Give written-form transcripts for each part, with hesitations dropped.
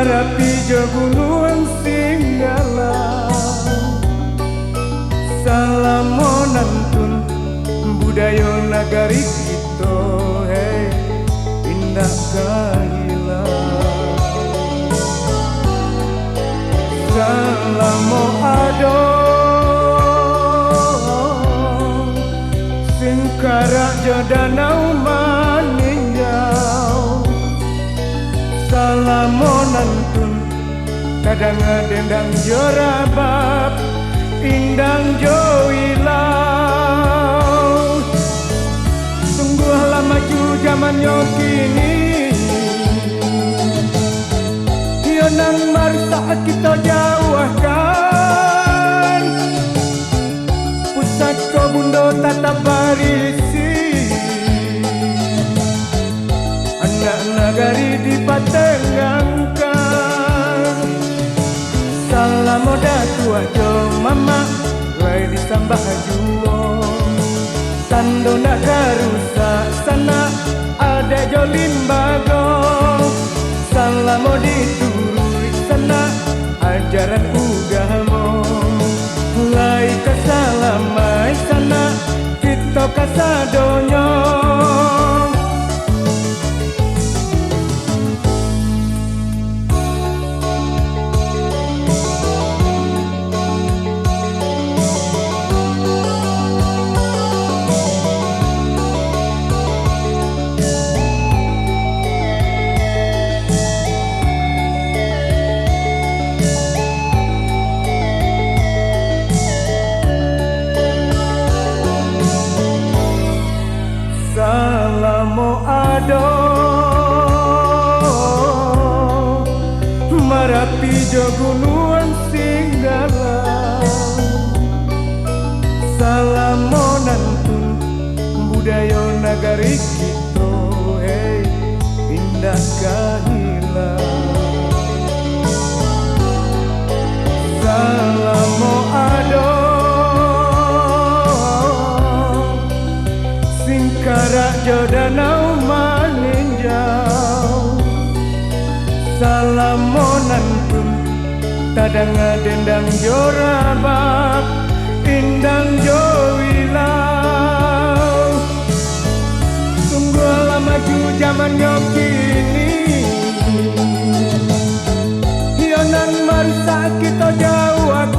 Marapi gunung Singgala salamonantun budaya nagari kita hey indah kahila salamo ado singkara jodanau maninjau salamonantun kadang dendang jorabab indang joilau sungguhlah maju zamannya kini hionang marisa kita jauhkan pusat kobundo tatap barisi anak nagari dipatengangkan salamoda tua jo mama lai disambah juo sando nagarusa sana ada jo limbago salamo diturui sana ajaran ugamo lai kasalamai sana kita kasadonyo salamo ado Marapi gunung Singgala salamonantun budaya nagari kita hey indah kahila salamo ado singkara jodanau maninjau salamonantun tadang dendang jorabab indang joilau sungguhlah maju zamannya kini hionang marisa kita jauhkan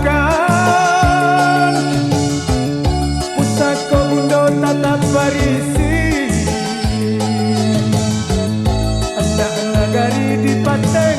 pusat kobundo tatap barisi anak nagari dipateng